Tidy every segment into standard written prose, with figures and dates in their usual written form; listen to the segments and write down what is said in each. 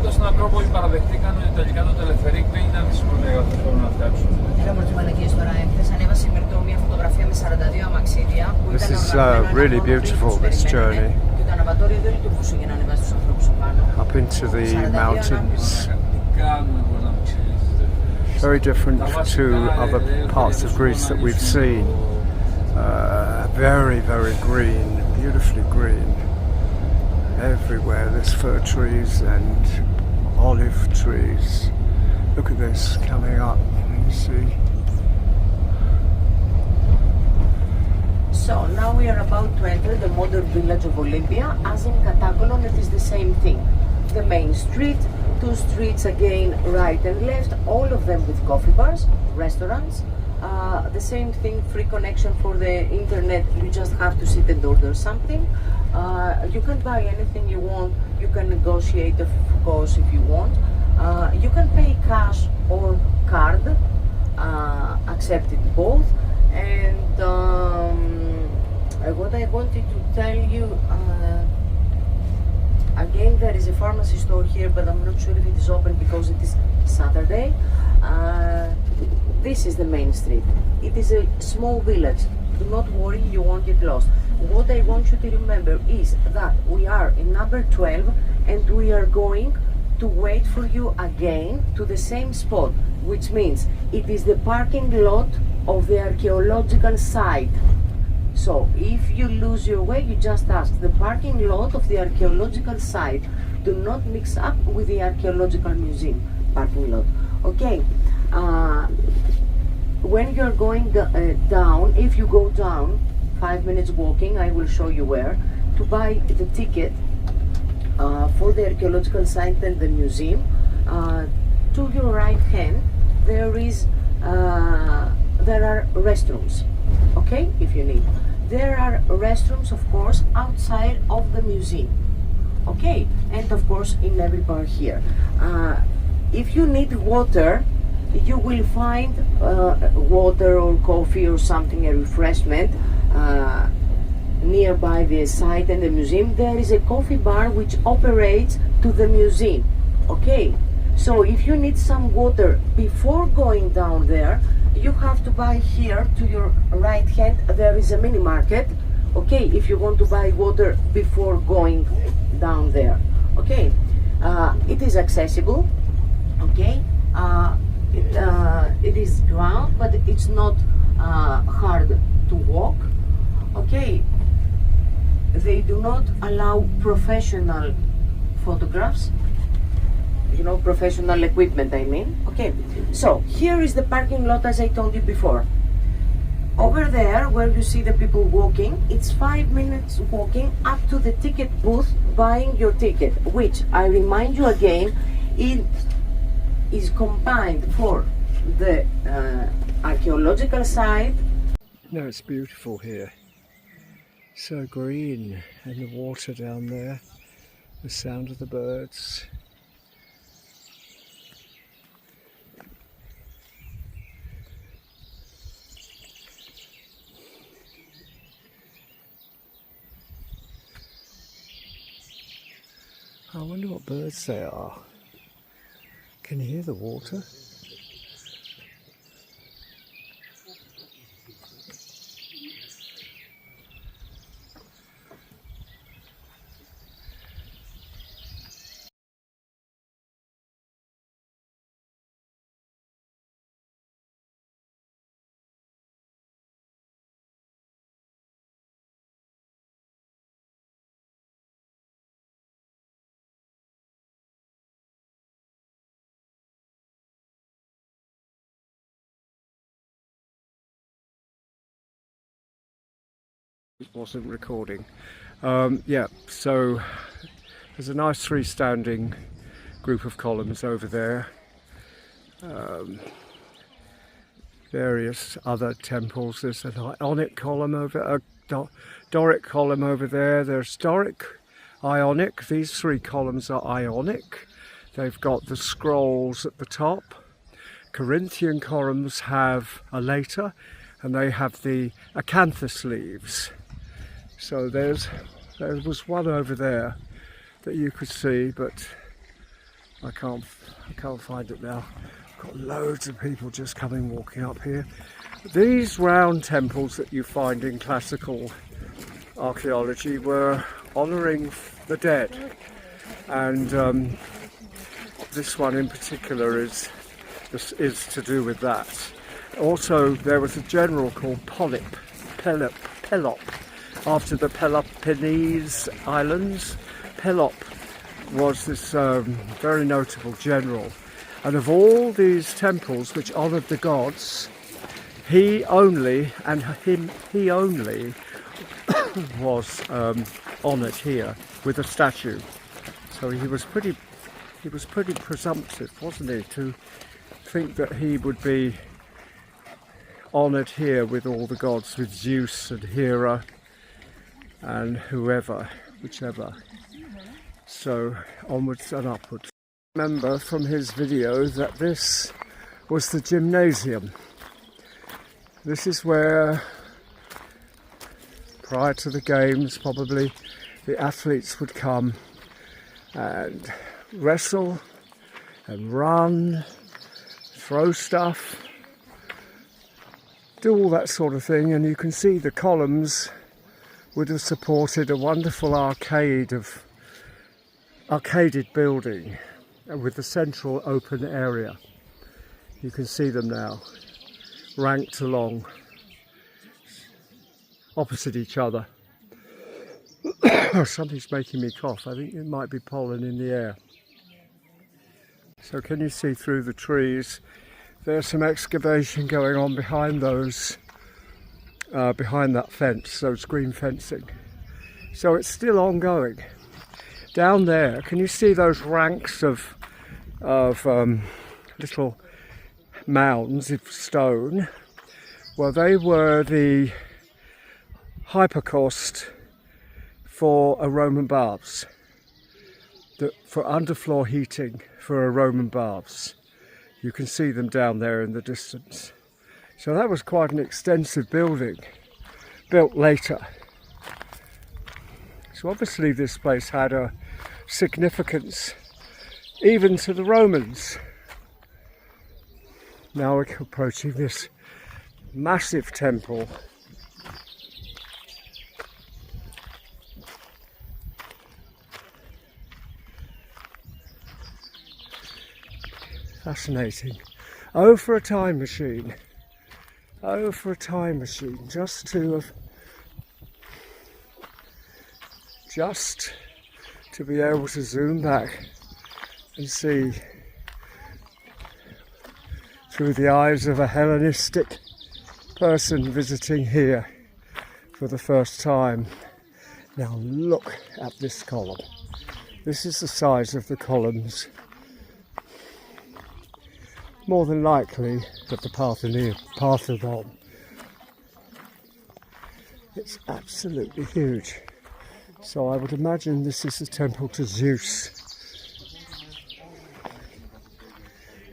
Εδώ στην Ακρόπολη παραδεχτήκαν ότι τελικά το τελεφερίκ δεν ήταν τις προτεραιότητες που μπορούν να φτιάξουν. Έλα μόλις μαλακίες τώρα. Χθες ανέβασε η Μερτώ μια φωτογραφία με 42 αμαξίδια που This ήταν is οργανωμένο really beautiful, this journey. Και το αναβατόριο δεν λειτουργούσε για να ανεβάσει τους ανθρώπους επάνω. Up into the mountains. Τι κάνουμε μπορεί να μην ξέρετε. Very different to other parts of Greece that we've seen. Very, very green, beautifully green. Everywhere there's fir trees and olive trees. Look at this coming up, you see. So now we are about to enter the modern village of Olympia. As in Katakolon, it is the same thing. The main street, two streets again, right and left, all of them with coffee bars, restaurants. The same thing, free connection for the internet. You just have to sit and order something. You can buy anything you want. You can negotiate, of course, if you want. You can pay cash or card, accepted both. And what I wanted to tell you, again, there is a pharmacy store here, but I'm not sure if it is open because it is Saturday. This is the main street. It is a small village. Do not worry, you won't get lost. What I want you to remember is that we are in number 12 and we are going to wait for you again to the same spot, which means it is the parking lot of the archaeological site. So if you lose your way, you just ask the parking lot of the archaeological site. Do not mix up with the archaeological museum parking lot. Okay. When you're going down, if you go down 5 minutes walking, I will show you where to buy the ticket for the archaeological site and the museum. To your right hand there are restrooms, okay, if you need. There are restrooms, of course, outside of the museum, okay, and of course in every bar here. If you need water, you will find water or coffee or something, a refreshment, nearby the site and the museum. There is a coffee bar which operates to the museum, okay. So if you need some water before going down there, you have to buy here to your right hand. There is a mini market, okay, if you want to buy water before going down there, okay. It is accessible, okay. It is ground, but it's not hard to walk, okay. They do not allow professional photographs, you know, professional equipment, I mean, okay. So here is the parking lot, as I told you before. Over there where you see the people walking, it's 5 minutes walking up to the ticket booth buying your ticket, which I remind you again, it is combined for the archaeological site. No, it's beautiful here. So green, and the water down there, the sound of the birds. I wonder what birds they are. Can you hear the water? It wasn't recording. Yeah, so there's a nice freestanding group of columns over there. Various other temples. There's an Ionic column over, a Doric column over there. There's Doric, Ionic. These three columns are Ionic. They've got the scrolls at the top. Corinthian columns have a later, and they have the acanthus leaves. So there was one over there that you could see, but I can't find it now. Got loads of people just coming walking up here. These round temples that you find in classical archaeology were honouring the dead, and this one in particular is to do with that. Also, there was a general called Pelop, after the Peloponnese Islands. Pelop was this very notable general, and of all these temples which honoured the gods, he only was honoured here with a statue. So he was pretty presumptive, wasn't he, to think that he would be honoured here with all the gods, with Zeus and Hera and whichever. So onwards and upwards. Remember from his video that this was the gymnasium. This is where, prior to the games probably, the athletes would come and wrestle and run, throw stuff, do all that sort of thing. And you can see the columns would have supported a wonderful arcaded building with the central open area. You can see them now, ranked along opposite each other. Something's making me cough. I think it might be pollen in the air. So can you see through the trees? There's some excavation going on behind those, behind that fence, those green fencing. So it's still ongoing. Down there, can you see those ranks of little mounds of stone? Well, they were the hypocaust for a Roman baths, for underfloor heating for a Roman baths. You can see them down there in the distance. So that was quite an extensive building, built later. So obviously this place had a significance even to the Romans. Now we're approaching this massive temple. Fascinating. Oh, for a time machine. Oh, for a time machine. Just to be able to zoom back and see through the eyes of a Hellenistic person visiting here for the first time. Now look at this column. This is the size of the columns, more than likely, of the Parthenon. It's absolutely huge. So I would imagine this is the temple to Zeus.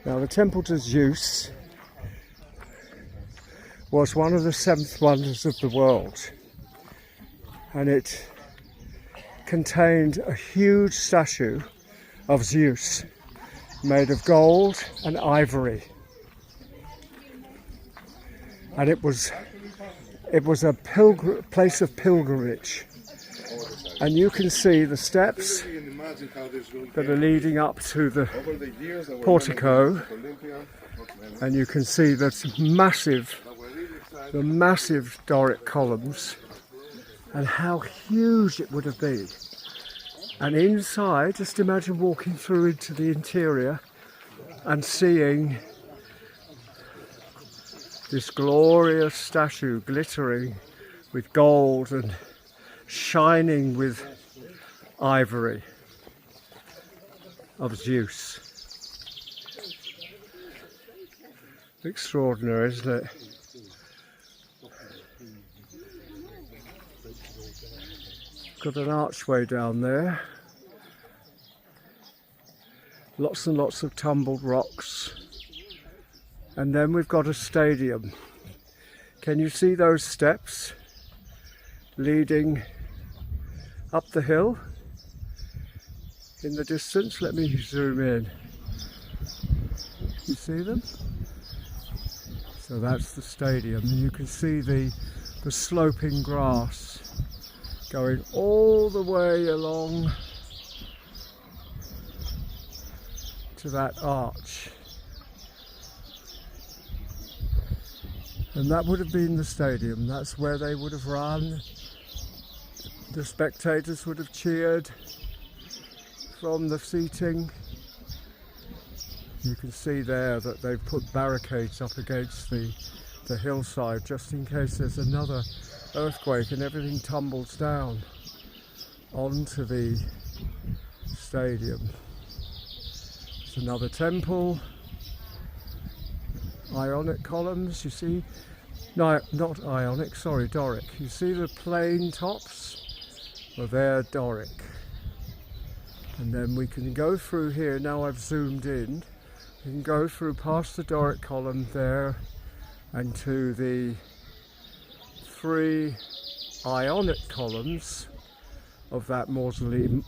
Now the temple to Zeus was one of the 7th wonders of the world, and it contained a huge statue of Zeus made of gold and ivory, and it was a place of pilgrimage. And you can see the steps that are leading up to the portico, and you can see the massive Doric columns and how huge it would have been. And inside, just imagine walking through into the interior and seeing this glorious statue glittering with gold and shining with ivory of Zeus. Extraordinary, isn't it? Got an archway down there. Lots and lots of tumbled rocks. And then we've got a stadium. Can you see those steps leading up the hill in the distance? Let me zoom in. You see them? So that's the stadium. You can see the sloping grass going all the way along to that arch. And that would have been the stadium. That's where they would have run. The spectators would have cheered from the seating. You can see there that they've put barricades up against the hillside just in case there's another earthquake and everything tumbles down onto the stadium. There's another temple. Ionic columns, you see. No, not Ionic, sorry, Doric. You see the plain tops? Well, they're Doric. And then we can go through here, now I've zoomed in, we can go through past the Doric column there and to the 3 Ionic columns of that mausoleum,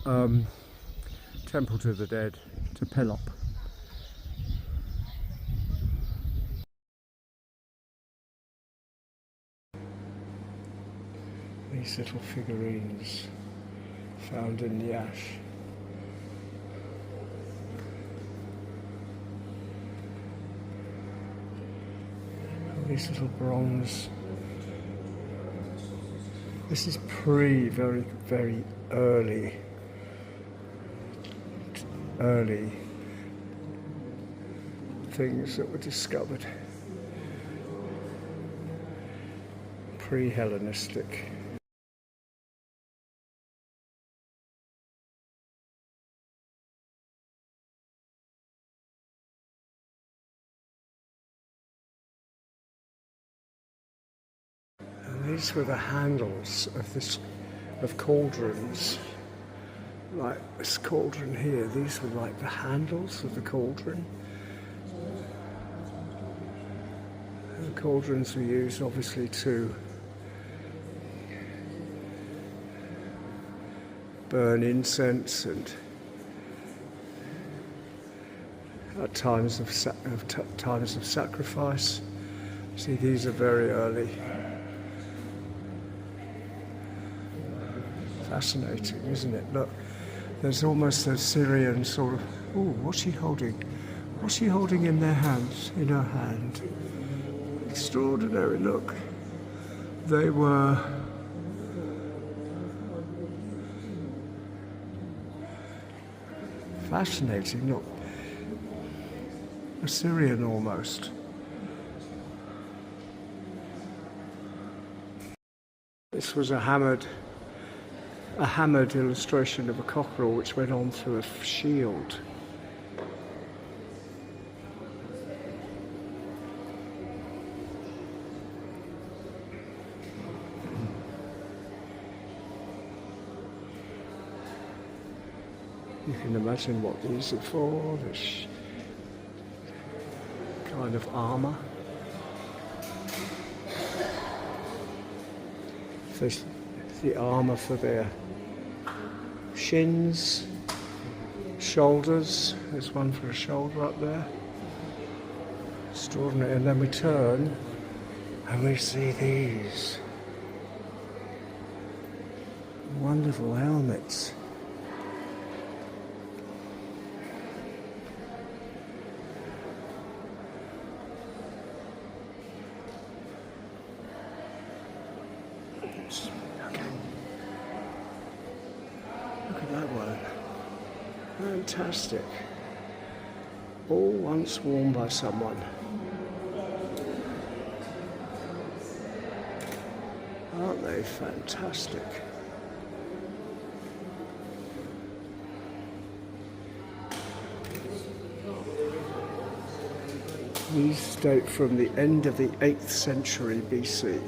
temple to the dead, to Pelop. These little figurines found in the ash. These little bronze. This is very early things that were discovered. Pre-Hellenistic. These were the handles of cauldrons, like this cauldron here. These were like the handles of the cauldron. The cauldrons were used obviously to burn incense and at times of sacrifice. See, these are very early. Fascinating, isn't it? Look, there's almost a Syrian sort of. Oh, what's she holding? What's she holding in their hands? In her hand. Extraordinary. Look, they were. Fascinating. Look, Assyrian almost. This was a hammered illustration of a cockerel which went on through a shield. You can imagine what these are for, this kind of armour. The armour for their shins, shoulders. There's one for a shoulder up there. Extraordinary. And then we turn and we see these wonderful helmets. Look at that one. Fantastic. All once worn by someone. Aren't they fantastic? These date from the end of the 8th century BC.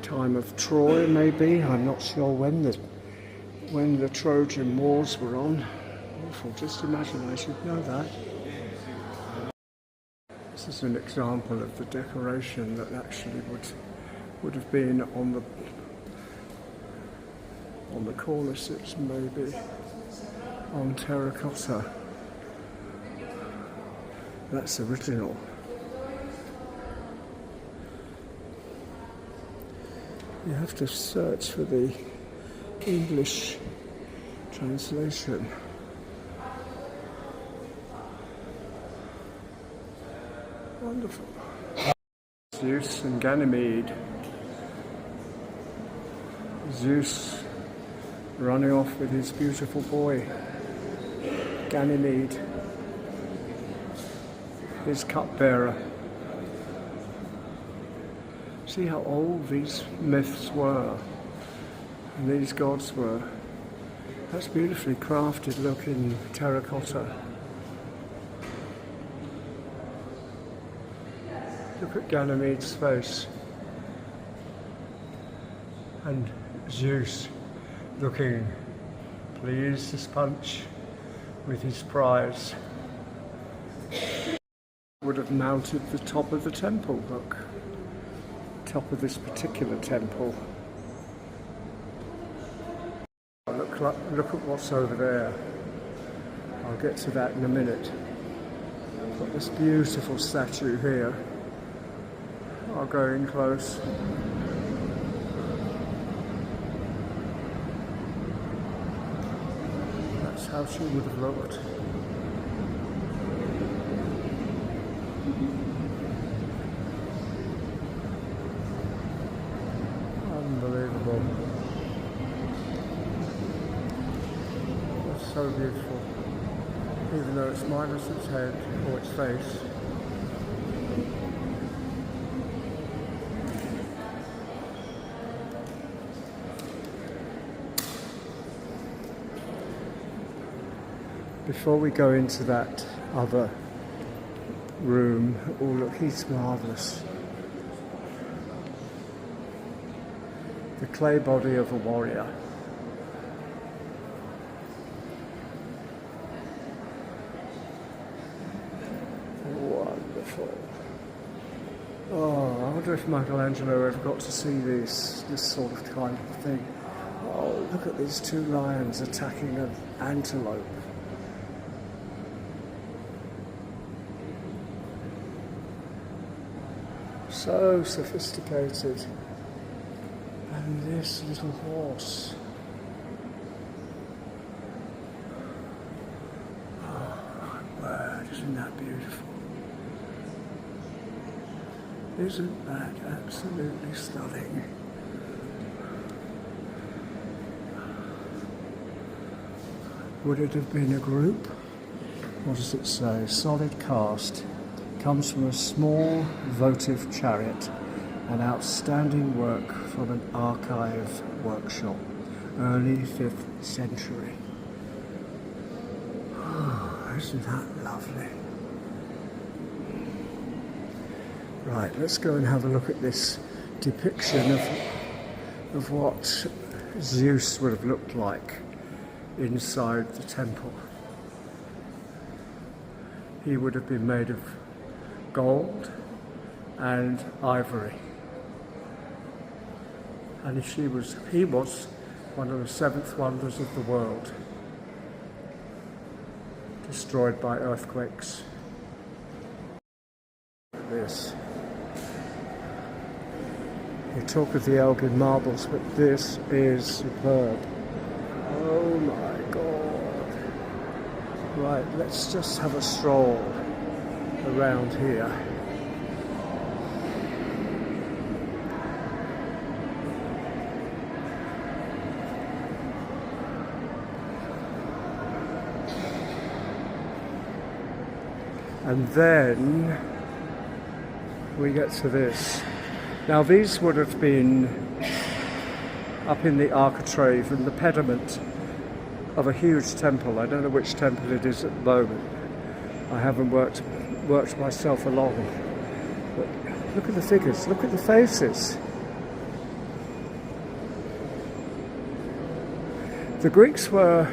Time of Troy, maybe. I'm not sure when the Trojan Wars were on. Awful, just imagine, I should know that. This is an example of the decoration that actually would have been on the cornices, maybe. on terracotta. That's original. You have to search for the English translation. Wonderful. Zeus and Ganymede. Zeus running off with his beautiful boy, Ganymede, his cupbearer. See how old these myths were and these gods were. That's beautifully crafted looking terracotta. Look at Ganymede's face. And Zeus looking pleased as punch with his prize. Would have mounted the top of the temple, look. Top of this particular temple. Look at what's over there. I'll get to that in a minute. Got this beautiful statue here. I'll go in close. That's how she would have looked. Unbelievable. That's so beautiful. Even though it's minus its head or its face. Before we go into that other room, oh look, he's marvellous. The clay body of a warrior. Wonderful. Oh, I wonder if Michelangelo ever got to see this sort of kind of thing. Oh, look at these two lions attacking an antelope. So sophisticated. And this little horse. Oh my word, isn't that beautiful? Isn't that absolutely stunning? Would it have been a group? What does it say? Solid cast. Comes from a small votive chariot, an outstanding work from an archive workshop, early 5th century. Oh, isn't that lovely? Right, let's go and have a look at this depiction of what Zeus would have looked like inside the temple. He would have been made of gold and ivory, and he was one of the 7th wonders of the world, destroyed by earthquakes. This, you talk of the Elgin marbles, but this is superb. Oh my God. Right, let's just have a stroll around here. And then we get to this. Now these would have been up in the architrave and the pediment of a huge temple. I don't know which temple it is at the moment. I haven't worked myself along. But look at the figures, look at the faces. The Greeks were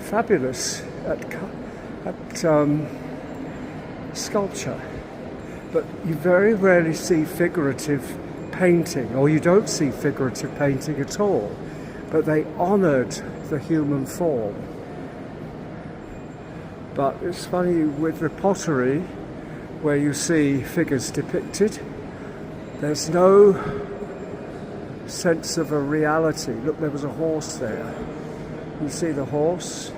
fabulous at sculpture, but you very rarely see figurative painting, or you don't see figurative painting at all. But they honoured the human form But it's funny with the pottery, where you see figures depicted, there's no sense of a reality. Look, there was a horse there. You see the horse?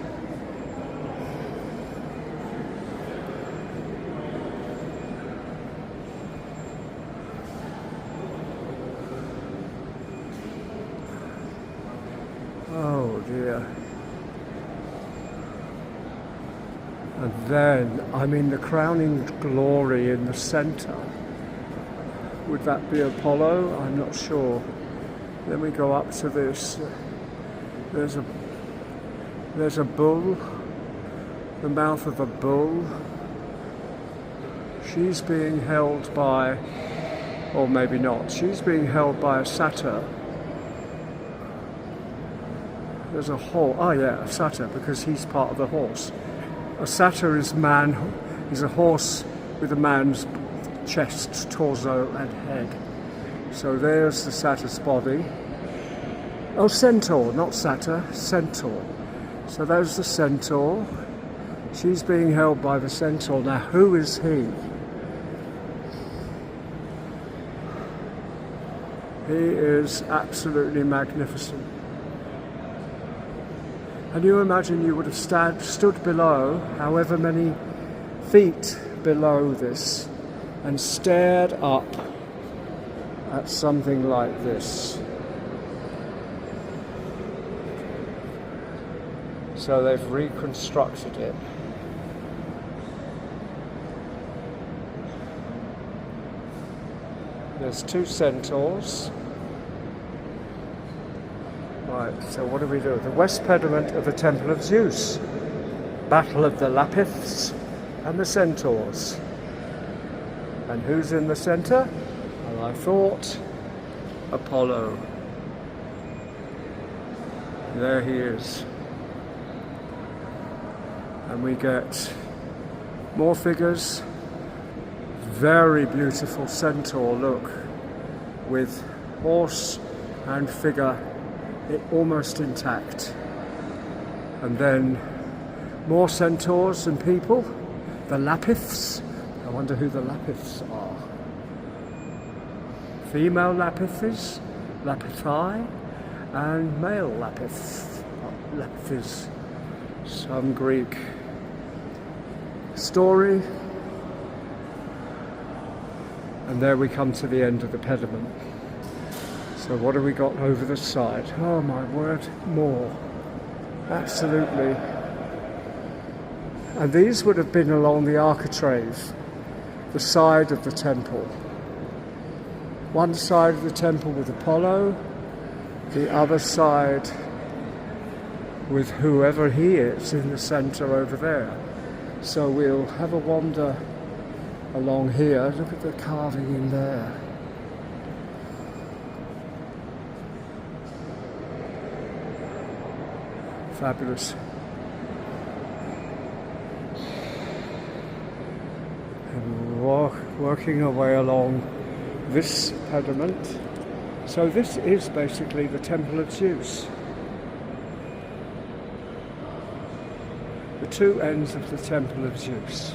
Oh dear. And then, I mean, the crowning glory in the centre. Would that be Apollo? I'm not sure. Then we go up to this. There's a bull, the mouth of a bull. She's being held by, or maybe not, she's being held by a satyr. There's a horse, oh yeah, a satyr, because he's part of the horse. A satyr is a horse with a man's chest, torso and head. So there's the satyr's body. Oh, centaur, not satyr, centaur. So there's the centaur. She's being held by the centaur. Now, who is he? He is absolutely magnificent. And you imagine you would have stood below, however many feet below this, and stared up at something like this. So they've reconstructed it. There's two centaurs. Right, so what do we do? The west pediment of the Temple of Zeus. Battle of the Lapiths and the centaurs. And who's in the centre? Well, I thought Apollo. There he is. And we get more figures. Very beautiful centaur look, with horse and figure almost intact. And then more centaurs and people. The Lapiths. I wonder who the Lapiths are. Female Lapiths, Lapithi, and male Lapiths. Some Greek story. And there we come to the end of the pediment. So what have we got over the side? Oh my word, more. Absolutely. And these would have been along the architrave, the side of the temple. One side of the temple with Apollo, the other side with whoever he is in the centre over there. So we'll have a wander along here. Look at the carving in there. Fabulous. And working our way along this pediment. So this is basically the Temple of Zeus. The two ends of the Temple of Zeus.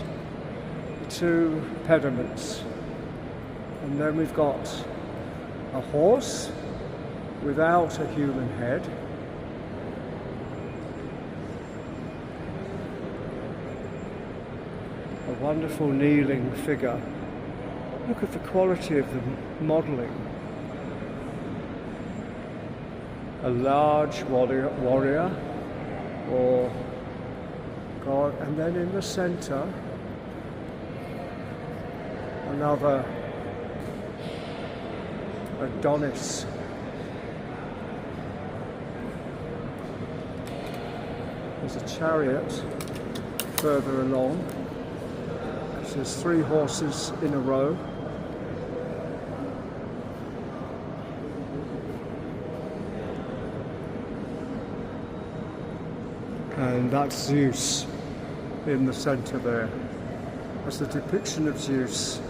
The two pediments. And then we've got a horse without a human head. A wonderful kneeling figure. Look at the quality of the modelling. A large warrior or god, and then in the centre another Adonis. There's a chariot further along. There's three horses in a row. And that's Zeus in the centre there. That's the depiction of Zeus.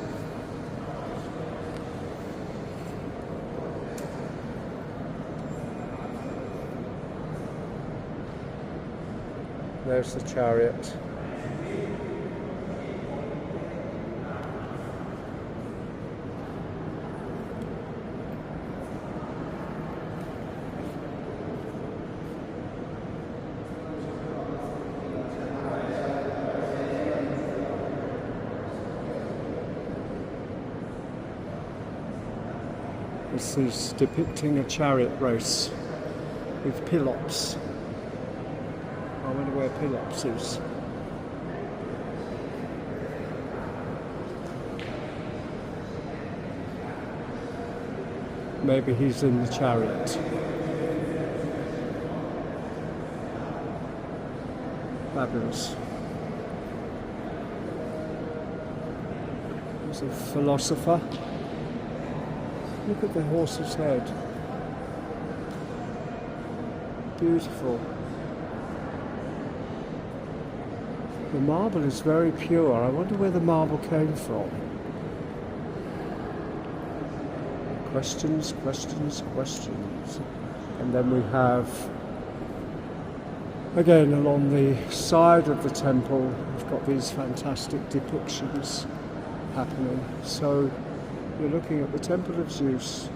There's the chariot. This is depicting a chariot race with Pelops. I wonder where Pelops is. Maybe he's in the chariot. Fabulous. There's a philosopher. Look at the horse's head. Beautiful. The marble is very pure. I wonder where the marble came from. Questions, questions, questions. And then we have, again, along the side of the temple, we've got these fantastic depictions happening. So you're looking at the Temple of Zeus,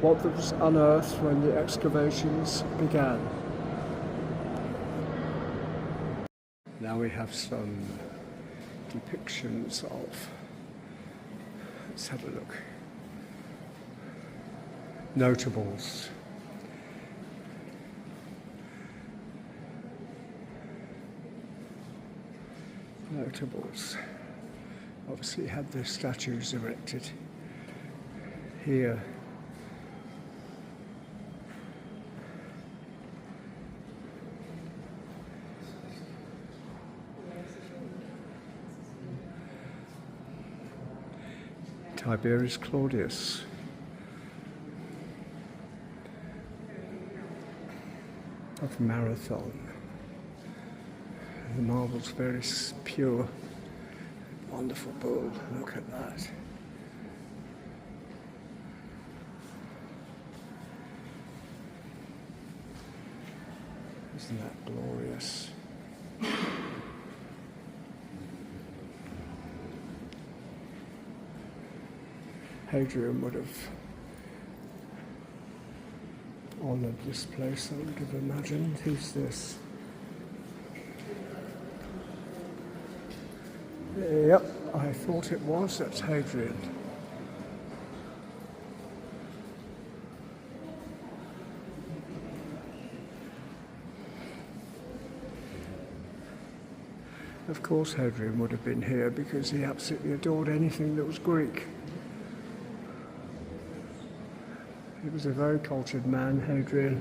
what was unearthed when the excavations began. Now we have some depictions of, let's have a look, notables. Notables obviously had their statues erected here. Tiberius Claudius. Of Marathon. The marble's very pure. Wonderful bull, look at that. Isn't that glorious? Hadrian would have honoured this place, I would have imagined. Who's this? Yep, I thought it was. That's Hadrian. Of course Hadrian would have been here because he absolutely adored anything that was Greek. He was a very cultured man, Hadrian.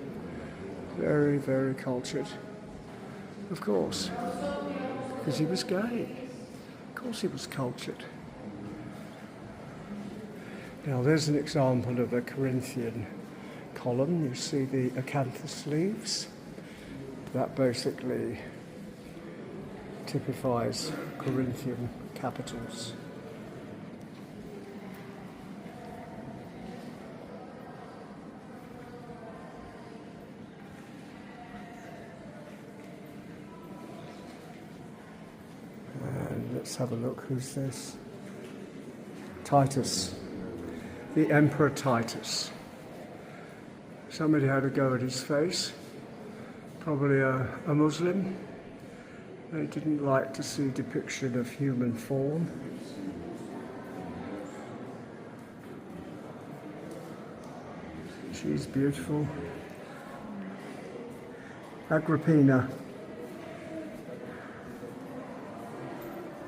Very, very cultured. Of course. Because he was gay. Of course he was cultured. Now there's an example of a Corinthian column. You see the acanthus leaves. That basically typifies Corinthian capitals. And let's have a look. Who's this? Titus, the Emperor Titus. Somebody had a go at his face, probably a Muslim. They didn't like to see depiction of human form. She's beautiful. Agrippina.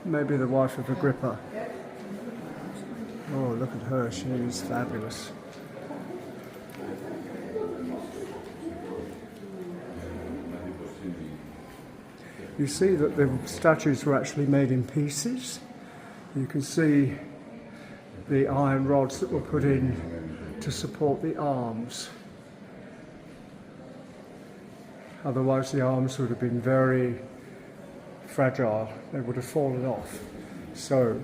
Maybe the wife of Agrippa. Oh, look at her, she is fabulous. You see that the statues were actually made in pieces. You can see the iron rods that were put in to support the arms. Otherwise the arms would have been very fragile. They would have fallen off. So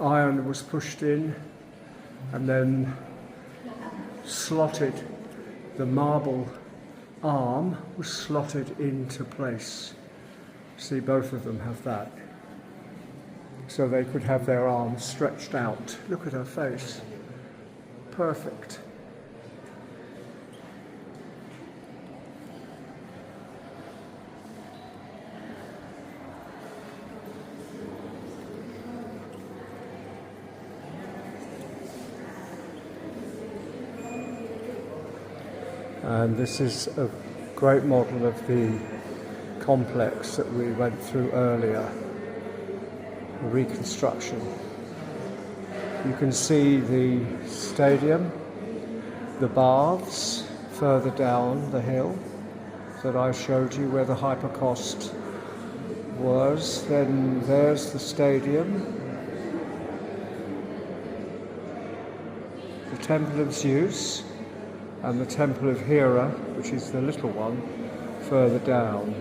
iron was pushed in and then slotted. The marble arm was slotted into place. See, both of them have that. So they could have their arms stretched out. Look at her face. Perfect. And this is a great model of the complex that we went through earlier, the reconstruction. You can see the stadium, the baths further down the hill that I showed you where the hypocaust was. Then there's the stadium, the Temple of Zeus, and the Temple of Hera, which is the little one, further down.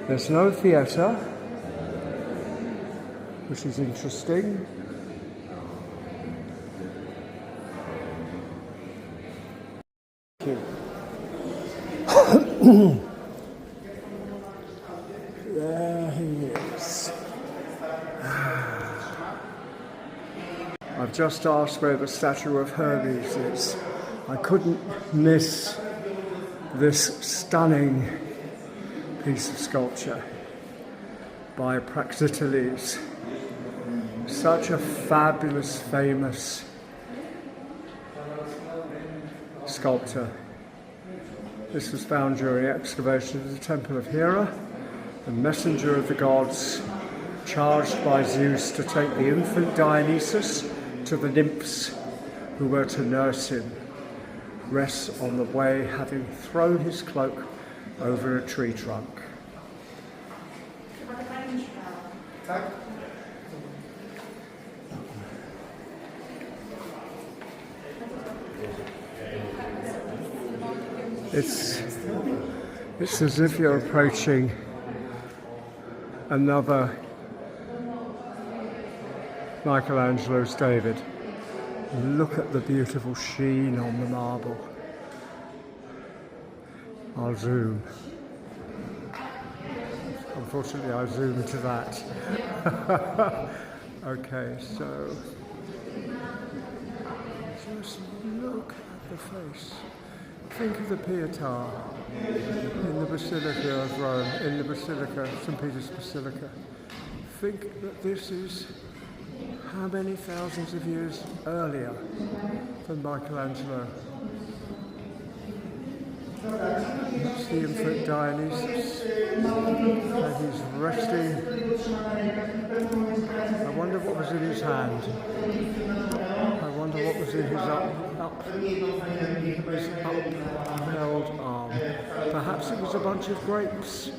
There's no theatre, which is interesting. Thank you. There he is. I've just asked where the statue of Hermes is. I couldn't miss this stunning piece of sculpture by Praxiteles. Such a fabulous, famous sculptor. This was found during excavation of the Temple of Hera, the messenger of the gods, charged by Zeus to take the infant Dionysus to the nymphs who were to nurse him, rests on the way, having thrown his cloak over a tree trunk. It's as if you're approaching another Michelangelo's David. Look at the beautiful sheen on the marble. I'll zoom. Unfortunately, I zoomed to that. Okay, so just look at the face. Think of the Pietà in the Basilica of Rome, in the Basilica, St. Peter's Basilica. Think that this is how many thousands of years earlier than Michelangelo. That's the infant Dionysus, and he's resting. I wonder what was in his hand. I wonder what was in his upheld arm. Perhaps it was a bunch of grapes.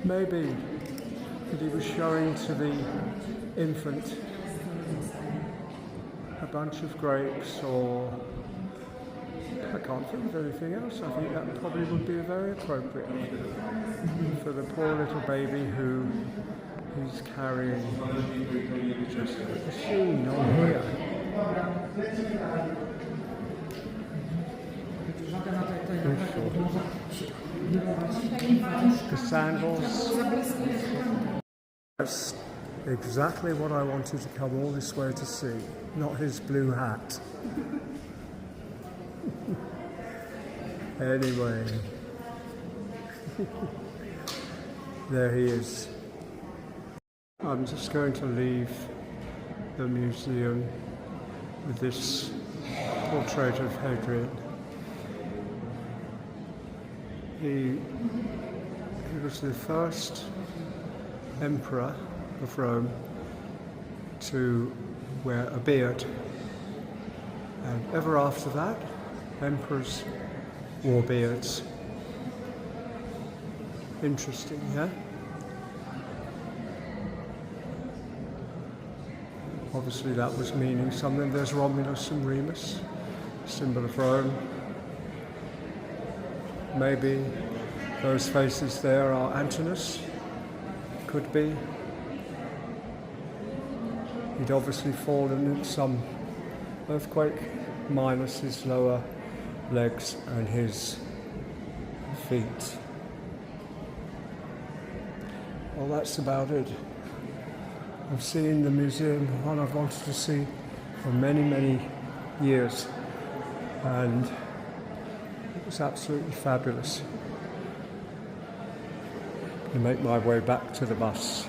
Maybe that he was showing to the infant a bunch of grapes, or I can't think of anything else. I think that probably would be very appropriate for the poor little baby who he's carrying. Just the sheen on here. The sandals. That's exactly what I wanted to come all this way to see, not his blue hat. Anyway, there he is. I'm just going to leave the museum with this portrait of Hadrian. He was the first emperor of Rome to wear a beard, and ever after that, emperors wore beards. Interesting, yeah? Obviously that was meaning something. There's Romulus and Remus, symbol of Rome. Maybe those faces there are Antinous. Could be. He'd obviously fallen in some earthquake, minus his lower legs and his feet. Well, that's about it. I've seen the museum, one I've wanted to see for many, many years, and it was absolutely fabulous. I make my way back to the bus.